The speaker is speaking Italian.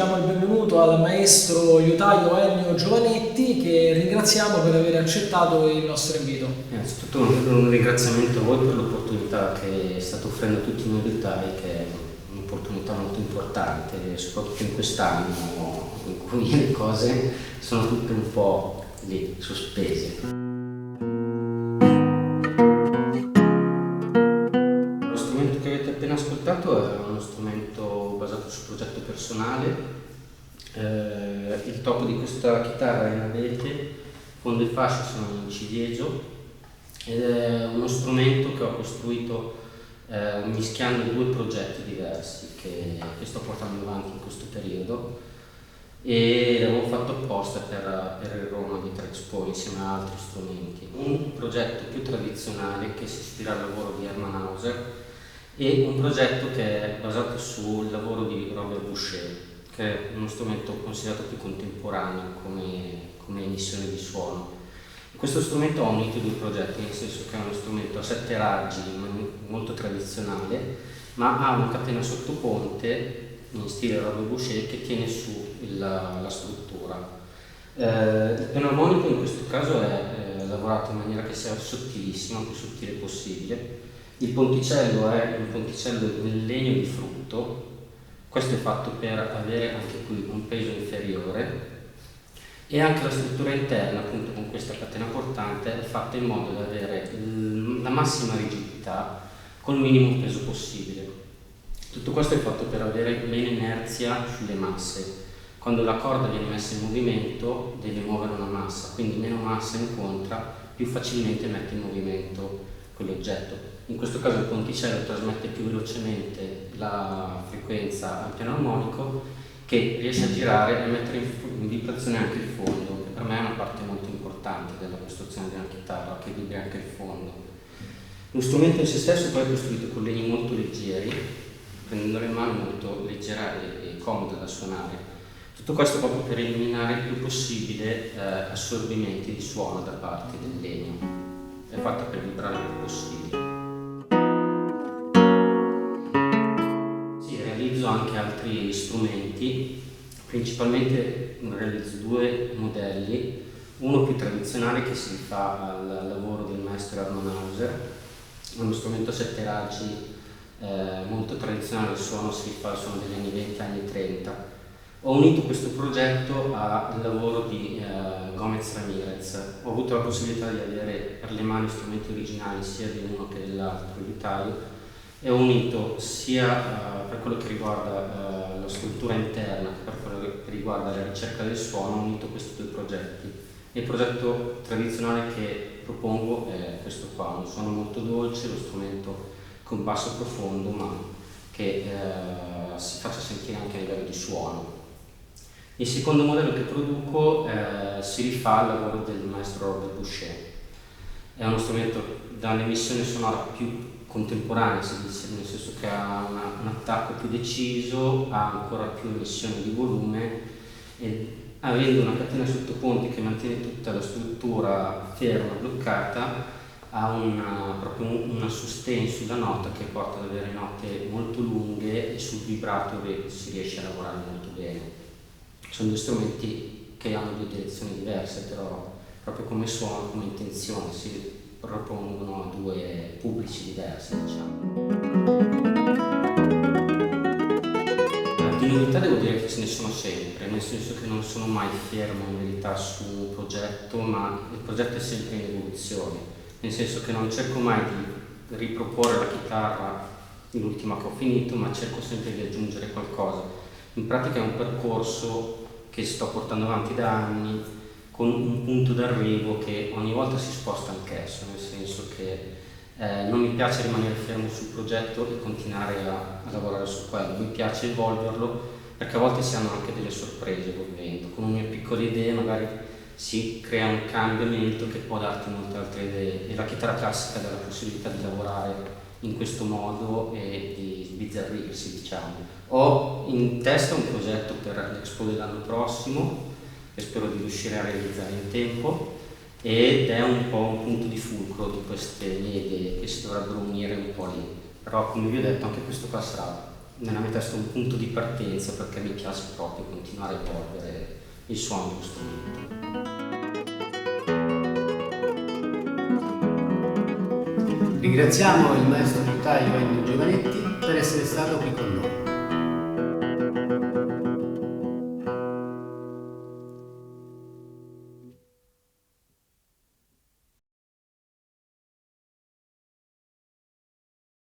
diamo il benvenuto al maestro liutaio Ennio Giovanetti, che ringraziamo per aver accettato il nostro invito. Innanzitutto un ringraziamento a voi per l'opportunità che state offrendo a tutti noi liutai, che è un'opportunità molto importante, soprattutto in quest'anno in cui le cose sono tutte un po' lì, sospese. Lo strumento che avete appena ascoltato è uno strumento basato sul progetto personale. Il topo di questa chitarra è in abete, fondo e fasce sono in ciliegio ed è uno strumento che ho costruito mischiando due progetti diversi che sto portando avanti in questo periodo, e l'avevo fatto apposta per il Roma di Trexpo insieme a altri strumenti. Un progetto più tradizionale che si ispira al lavoro di Hermann Hauser e un progetto che è basato sul lavoro di Robert Boucher, che è uno strumento considerato più contemporaneo come emissione di suono. Questo strumento ha unito i due progetti, nel senso che è uno strumento a 7 raggi molto tradizionale, ma ha una catena sottoponte in stile Robert Boucher che tiene su la struttura. Il penarmonico in questo caso è lavorato in maniera che sia sottilissima, il più sottile possibile. Il ponticello è un ponticello in legno di frutto. Questo è fatto per avere anche qui un peso inferiore, e anche la struttura interna, appunto con questa catena portante, è fatta in modo da avere la massima rigidità col minimo peso possibile. Tutto questo è fatto per avere bene inerzia sulle masse. Quando la corda viene messa in movimento deve muovere una massa, quindi meno massa incontra, più facilmente mette in movimento quell'oggetto. In questo caso il ponticello trasmette più velocemente la frequenza al piano armonico, che riesce a girare e mettere in vibrazione anche il fondo, che per me è una parte molto importante della costruzione di una chitarra, che vibra anche il fondo. Lo strumento in se stesso poi è costruito con legni molto leggeri, prendendo le mani molto leggera e comoda da suonare. Tutto questo proprio per eliminare il più possibile assorbimenti di suono da parte del legno. È fatta per vibrare il più possibile. Realizzo anche altri strumenti, principalmente realizzo due modelli, uno più tradizionale che si rifà al lavoro del maestro Hermann Hauser, uno strumento a 7 raggi molto tradizionale, il suono si rifà al suono degli anni 20 e anni 30. Ho unito questo progetto al lavoro di Gomez Ramirez. Ho avuto la possibilità di avere per le mani strumenti originali sia di uno che dell'altro liutaio, e ho unito sia per quello che riguarda la struttura interna che per quello che riguarda la ricerca del suono, ho unito questi due progetti. Il progetto tradizionale che propongo è questo qua, un suono molto dolce, lo strumento con basso profondo ma che si faccia sentire anche a livello di suono. Il secondo modello che produco si rifà al lavoro del maestro Robert Boucher. È uno strumento dall'emissione sonora più contemporanea, si dice, nel senso che ha un attacco più deciso, ha ancora più emissione di volume, e avendo una catena sottoponti che mantiene tutta la struttura ferma, bloccata, ha proprio una sustain sulla nota che porta ad avere note molto lunghe, e sul vibrato si riesce a lavorare molto bene. Sono due strumenti che hanno due direzioni diverse, però proprio come suono, come intenzione, si propongono a due pubblici diversi, diciamo. Di novità devo dire che ce ne sono sempre, nel senso che non sono mai fermo in verità su un progetto, ma il progetto è sempre in evoluzione, nel senso che non cerco mai di riproporre la chitarra l'ultima che ho finito, ma cerco sempre di aggiungere qualcosa. In pratica è un percorso che sto portando avanti da anni, con un punto d'arrivo che ogni volta si sposta anch'esso, nel senso che non mi piace rimanere fermo sul progetto e continuare a lavorare su quello, mi piace evolverlo, perché a volte si hanno anche delle sorprese evolvendo. Con una piccola idea magari si crea un cambiamento che può darti molte altre idee, e la chitarra classica dà la possibilità di lavorare in questo modo e di sbizzarrirsi, diciamo. Ho in testa un progetto per l'Expo dell'anno prossimo, che spero di riuscire a realizzare in tempo, ed è un po' un punto di fulcro di queste mie idee che si dovrebbero unire un po' lì. Però come vi ho detto anche questo qua sarà nella mia testa un punto di partenza, perché mi piace proprio continuare a evolvere il suono dello strumento. Ringraziamo il maestro liutaio Ennio Giovanetti per essere stato qui con noi.